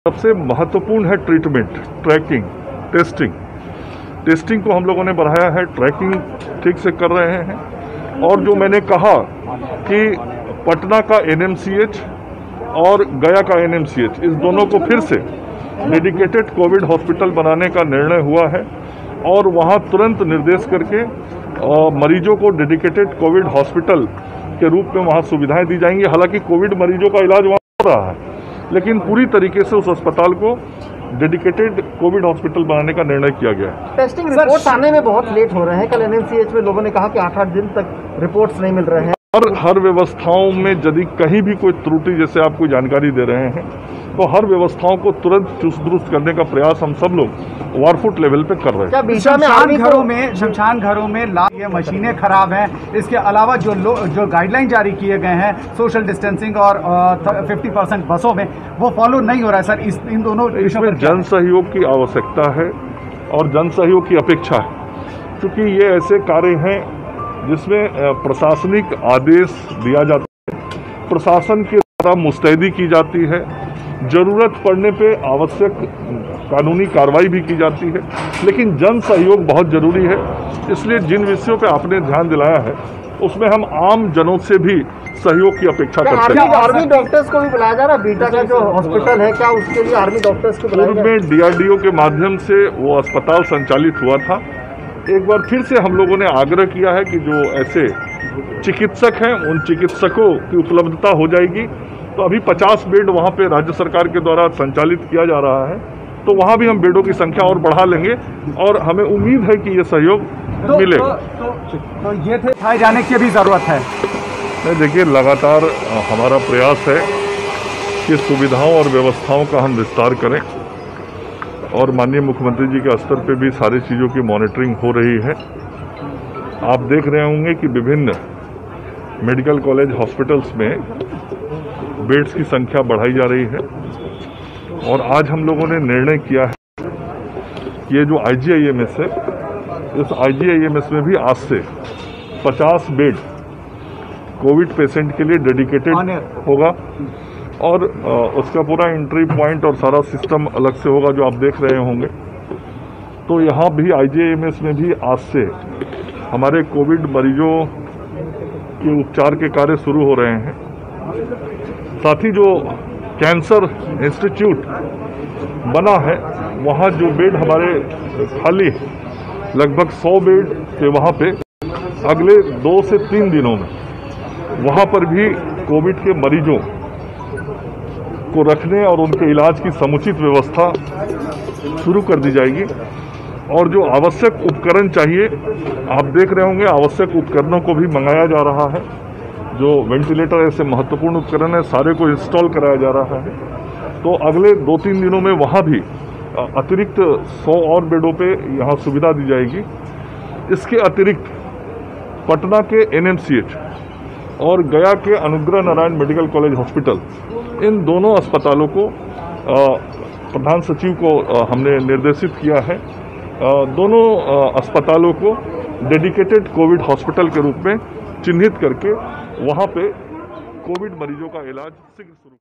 सबसे महत्वपूर्ण है ट्रीटमेंट, ट्रैकिंग, टेस्टिंग को हम लोगों ने बढ़ाया है, ट्रैकिंग ठीक से कर रहे हैं। और जो मैंने कहा कि पटना का एनएमसीएच और गया का एनएमसीएच, इस दोनों को फिर से डेडिकेटेड कोविड हॉस्पिटल बनाने का निर्णय हुआ है और वहां तुरंत निर्देश करके मरीजों को डेडिकेटेड कोविड हॉस्पिटल के रूप में वहां सुविधाएं दी जाएंगी। हालांकि कोविड मरीजों का इलाज वहां हो रहा है, लेकिन पूरी तरीके से उस अस्पताल को डेडिकेटेड कोविड हॉस्पिटल बनाने का निर्णय किया गया है। टेस्टिंग रिपोर्ट्स आने में बहुत लेट हो रहे हैं। कल एनएमसीएच में लोगों ने कहा कि 8-8 दिन तक रिपोर्ट्स नहीं मिल रहे हैं। और हर व्यवस्थाओं में यदि कहीं भी कोई त्रुटि, जैसे आपको जानकारी दे रहे हैं, तो हर व्यवस्थाओं को तुरंत चुस्त दुरुस्त करने का प्रयास हम सब लोग वारफुट लेवल पे कर रहे हैं। शमशान घरों में ये मशीनें खराब हैं। इसके अलावा जो गाइडलाइन जारी किए गए हैं सोशल डिस्टेंसिंग और 50% बसों में, वो फॉलो नहीं हो रहा है सर। इन दोनों इसमें जन सहयोग की आवश्यकता है और जन सहयोग की अपेक्षा है, क्योंकि ये ऐसे कार्य हैं जिसमें प्रशासनिक आदेश दिया जाता है, प्रशासन के द्वारा मुस्तैदी की जाती है, जरूरत पड़ने पे आवश्यक कानूनी कार्रवाई भी की जाती है, लेकिन जन सहयोग बहुत जरूरी है। इसलिए जिन विषयों पे आपने ध्यान दिलाया है उसमें हम आम जनों से भी सहयोग की अपेक्षा करते हैं। आर्मी डॉक्टर्स को भी बुलाया जा रहा है? बीटा का जो हॉस्पिटल है, क्या उसके लिए आर्मी डॉक्टर्स को बुलाया? पूर्व में डीआरडीओ के माध्यम से वो अस्पताल संचालित हुआ था। एक बार फिर से हम लोगों ने आग्रह किया है कि जो ऐसे चिकित्सक हैं उन चिकित्सकों की उपलब्धता हो जाएगी। तो अभी 50 बेड वहाँ पे राज्य सरकार के द्वारा संचालित किया जा रहा है, तो वहाँ भी हम बेडों की संख्या और बढ़ा लेंगे और हमें उम्मीद है कि ये सहयोग मिलेगा। तो ये उठाए जाने की भी जरूरत है। देखिए, लगातार हमारा प्रयास है कि सुविधाओं और व्यवस्थाओं का हम विस्तार करें और माननीय मुख्यमंत्री जी के स्तर पे भी सारी चीज़ों की मॉनिटरिंग हो रही है। आप देख रहे होंगे कि विभिन्न मेडिकल कॉलेज हॉस्पिटल्स में बेड्स की संख्या बढ़ाई जा रही है और आज हम लोगों ने निर्णय किया है कि ये जो आईजीआईएमएस है, इस आईजीआईएमएस में भी आज से 50 बेड कोविड पेशेंट के लिए डेडिकेटेड होगा और उसका पूरा एंट्री पॉइंट और सारा सिस्टम अलग से होगा, जो आप देख रहे होंगे। तो यहाँ भी आईजीआईएमएस में भी आज से हमारे कोविड मरीजों के उपचार के कार्य शुरू हो रहे हैं। साथ ही जो कैंसर इंस्टीट्यूट बना है, वहाँ जो बेड हमारे खाली लगभग 100 बेड के वहाँ पे अगले 2 से 3 दिनों में वहाँ पर भी कोविड के मरीजों को रखने और उनके इलाज की समुचित व्यवस्था शुरू कर दी जाएगी। और जो आवश्यक उपकरण चाहिए, आप देख रहे होंगे, आवश्यक उपकरणों को भी मंगाया जा रहा है। जो वेंटिलेटर ऐसे महत्वपूर्ण उपकरण है, सारे को इंस्टॉल कराया जा रहा है। तो अगले 2-3 दिनों में वहाँ भी अतिरिक्त 100 और बेडों पे यहाँ सुविधा दी जाएगी। इसके अतिरिक्त पटना के एनएमसीएच और गया के Anugrah Narayan medical college hospital, इन दोनों अस्पतालों को प्रधान सचिव को हमने निर्देशित किया है, दोनों अस्पतालों को डेडिकेटेड कोविड हॉस्पिटल के रूप में चिन्हित करके वहाँ पे कोविड मरीजों का इलाज शीघ्र शुरू